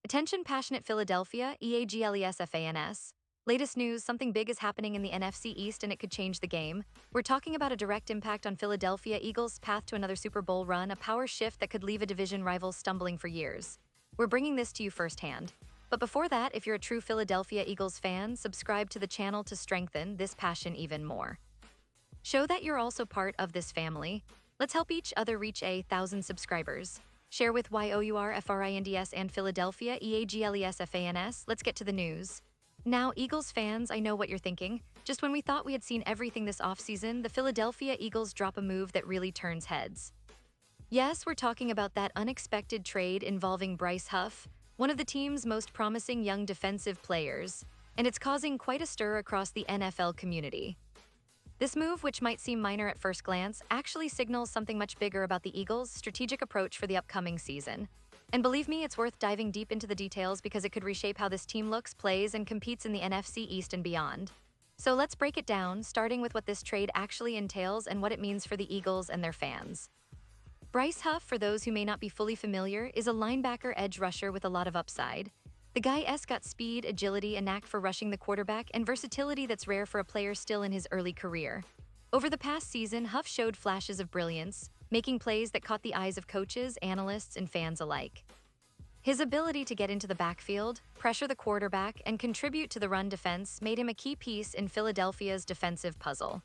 Attention passionate Philadelphia, EAGLESFANS. Latest news, something big is happening in the NFC East and it could change the game. We're talking about a direct impact on Philadelphia Eagles' path to another Super Bowl run, a power shift that could leave a division rival stumbling for years. We're bringing this to you firsthand. But before that, if you're a true Philadelphia Eagles fan, subscribe to the channel to strengthen this passion even more. Show that you're also part of this family. Let's help each other reach 1,000 subscribers. Share with YOURFRINDS and Philadelphia EAGLESFANS. Let's get to the news. Now, Eagles fans, I know what you're thinking. Just when we thought we had seen everything this offseason, the Philadelphia Eagles drop a move that really turns heads. Yes, we're talking about that unexpected trade involving Bryce Huff, one of the team's most promising young defensive players, and it's causing quite a stir across the NFL community. This move, which might seem minor at first glance, actually signals something much bigger about the Eagles' strategic approach for the upcoming season. And believe me, it's worth diving deep into the details because it could reshape how this team looks, plays, and competes in the NFC East and beyond. So let's break it down, starting with what this trade actually entails and what it means for the Eagles and their fans. Bryce Huff, for those who may not be fully familiar, is a linebacker edge rusher with a lot of upside. The guy's got speed, agility, a knack for rushing the quarterback, and versatility that's rare for a player still in his early career. Over the past season, Huff showed flashes of brilliance, making plays that caught the eyes of coaches, analysts, and fans alike. His ability to get into the backfield, pressure the quarterback, and contribute to the run defense made him a key piece in Philadelphia's defensive puzzle.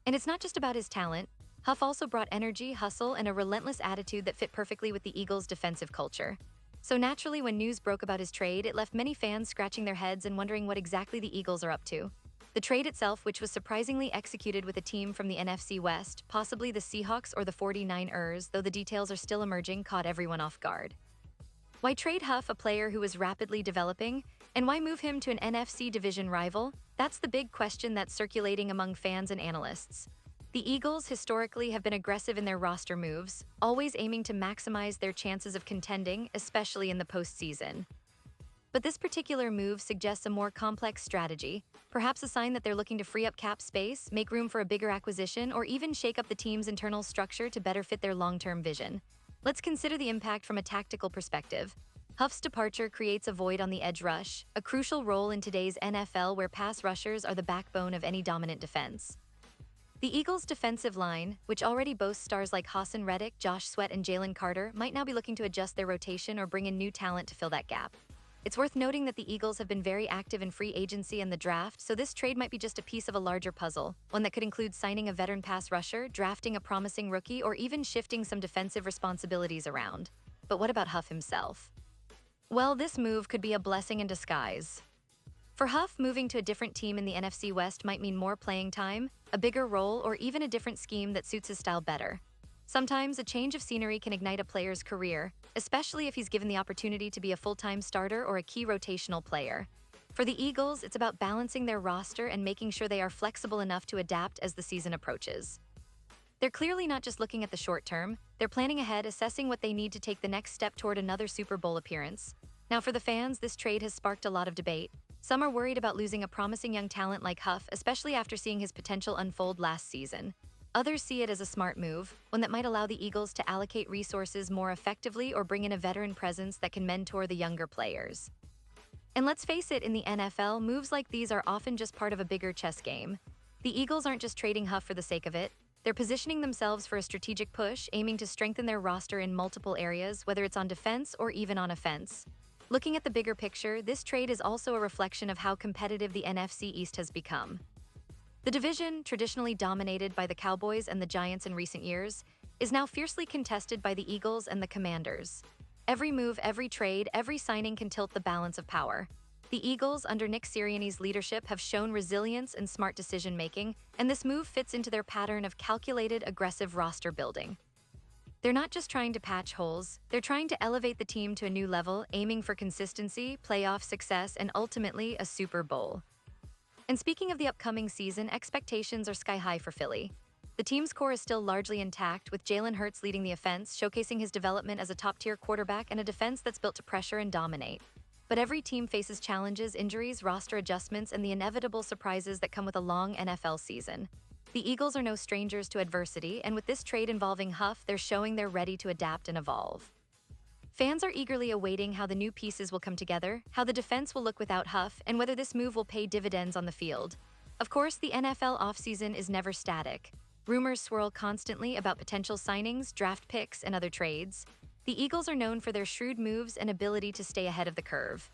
And it's not just about his talent. Huff also brought energy, hustle, and a relentless attitude that fit perfectly with the Eagles' defensive culture. So naturally, when news broke about his trade, it left many fans scratching their heads and wondering what exactly the Eagles are up to. The trade itself, which was surprisingly executed with a team from the NFC West, possibly the Seahawks or the 49ers, though the details are still emerging, caught everyone off guard. Why trade Huff, a player who was rapidly developing, and why move him to an NFC division rival? That's the big question that's circulating among fans and analysts. The Eagles historically have been aggressive in their roster moves, always aiming to maximize their chances of contending, especially in the postseason. But this particular move suggests a more complex strategy, perhaps a sign that they're looking to free up cap space, make room for a bigger acquisition, or even shake up the team's internal structure to better fit their long-term vision. Let's consider the impact from a tactical perspective. Huff's departure creates a void on the edge rush, a crucial role in today's NFL where pass rushers are the backbone of any dominant defense. The Eagles' defensive line, which already boasts stars like Hassan Reddick, Josh Sweat, and Jalen Carter, might now be looking to adjust their rotation or bring in new talent to fill that gap. It's worth noting that the Eagles have been very active in free agency and the draft, so this trade might be just a piece of a larger puzzle, one that could include signing a veteran pass rusher, drafting a promising rookie, or even shifting some defensive responsibilities around. But what about Huff himself? Well, this move could be a blessing in disguise. For Huff, moving to a different team in the NFC West might mean more playing time, a bigger role, or even a different scheme that suits his style better. Sometimes a change of scenery can ignite a player's career, especially if he's given the opportunity to be a full-time starter or a key rotational player. For the Eagles, it's about balancing their roster and making sure they are flexible enough to adapt as the season approaches. They're clearly not just looking at the short term, they're planning ahead, assessing what they need to take the next step toward another Super Bowl appearance. Now, for the fans, this trade has sparked a lot of debate. Some are worried about losing a promising young talent like Huff, especially after seeing his potential unfold last season. Others see it as a smart move, one that might allow the Eagles to allocate resources more effectively or bring in a veteran presence that can mentor the younger players. And let's face it, in the NFL, moves like these are often just part of a bigger chess game. The Eagles aren't just trading Huff for the sake of it. They're positioning themselves for a strategic push, aiming to strengthen their roster in multiple areas, whether it's on defense or even on offense. Looking at the bigger picture, this trade is also a reflection of how competitive the NFC East has become. The division, traditionally dominated by the Cowboys and the Giants in recent years, is now fiercely contested by the Eagles and the Commanders. Every move, every trade, every signing can tilt the balance of power. The Eagles, under Nick Sirianni's leadership, have shown resilience and smart decision-making, and this move fits into their pattern of calculated, aggressive roster building. They're not just trying to patch holes, they're trying to elevate the team to a new level, aiming for consistency, playoff success, and ultimately a Super Bowl. And speaking of the upcoming season, expectations are sky-high for Philly. The team's core is still largely intact, with Jalen Hurts leading the offense, showcasing his development as a top-tier quarterback and a defense that's built to pressure and dominate. But every team faces challenges, injuries, roster adjustments, and the inevitable surprises that come with a long NFL season. The Eagles are no strangers to adversity, and with this trade involving Huff, they're showing they're ready to adapt and evolve. Fans are eagerly awaiting how the new pieces will come together, how the defense will look without Huff, and whether this move will pay dividends on the field. Of course, the NFL offseason is never static. Rumors swirl constantly about potential signings, draft picks, and other trades. The Eagles are known for their shrewd moves and ability to stay ahead of the curve.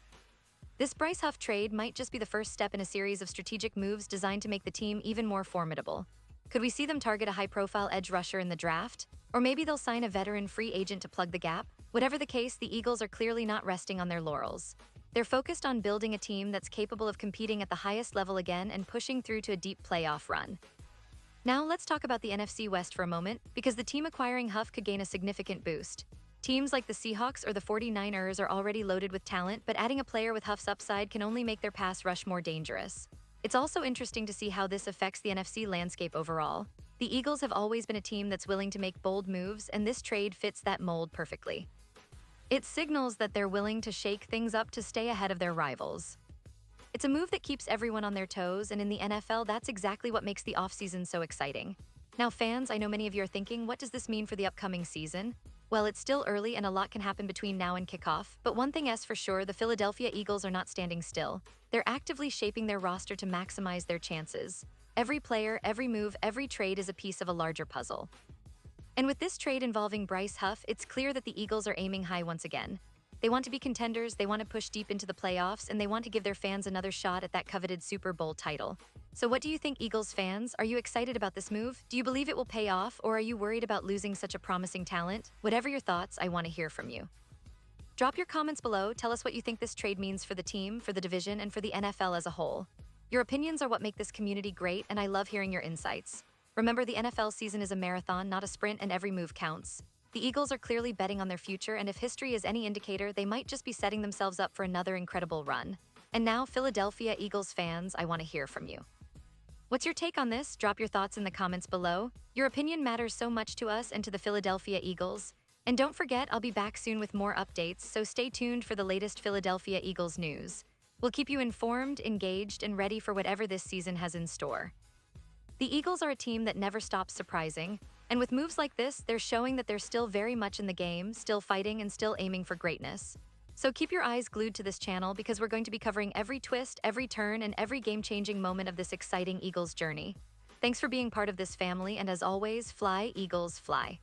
This Bryce Huff trade might just be the first step in a series of strategic moves designed to make the team even more formidable. Could we see them target a high-profile edge rusher in the draft? Or maybe they'll sign a veteran free agent to plug the gap? Whatever the case, the Eagles are clearly not resting on their laurels. They're focused on building a team that's capable of competing at the highest level again and pushing through to a deep playoff run. Now let's talk about the NFC West for a moment, because the team acquiring Huff could gain a significant boost. Teams like the Seahawks or the 49ers are already loaded with talent, but adding a player with Huff's upside can only make their pass rush more dangerous. It's also interesting to see how this affects the NFC landscape overall. The Eagles have always been a team that's willing to make bold moves, and this trade fits that mold perfectly. It signals that they're willing to shake things up to stay ahead of their rivals. It's a move that keeps everyone on their toes, and in the NFL, that's exactly what makes the offseason so exciting. Now, fans, I know many of you are thinking, what does this mean for the upcoming season? Well, it's still early and a lot can happen between now and kickoff, but one thing is for sure, the Philadelphia Eagles are not standing still. They're actively shaping their roster to maximize their chances. Every player, every move, every trade is a piece of a larger puzzle. And with this trade involving Bryce Huff, it's clear that the Eagles are aiming high once again. They want to be contenders, they want to push deep into the playoffs, and they want to give their fans another shot at that coveted Super Bowl title. So what do you think, Eagles fans? Are you excited about this move? Do you believe it will pay off, or are you worried about losing such a promising talent? Whatever your thoughts, I want to hear from you. Drop your comments below, tell us what you think this trade means for the team, for the division, and for the NFL as a whole. Your opinions are what make this community great, and I love hearing your insights. Remember, the NFL season is a marathon, not a sprint, and every move counts. The Eagles are clearly betting on their future, and if history is any indicator, they might just be setting themselves up for another incredible run. And now, Philadelphia Eagles fans, I want to hear from you. What's your take on this? Drop your thoughts in the comments below. Your opinion matters so much to us and to the Philadelphia Eagles. And don't forget, I'll be back soon with more updates, so stay tuned for the latest Philadelphia Eagles news. We'll keep you informed, engaged, and ready for whatever this season has in store. The Eagles are a team that never stops surprising, and with moves like this, they're showing that they're still very much in the game, still fighting, and still aiming for greatness. So keep your eyes glued to this channel because we're going to be covering every twist, every turn, and every game-changing moment of this exciting Eagles journey. Thanks for being part of this family, and as always, fly, Eagles, fly.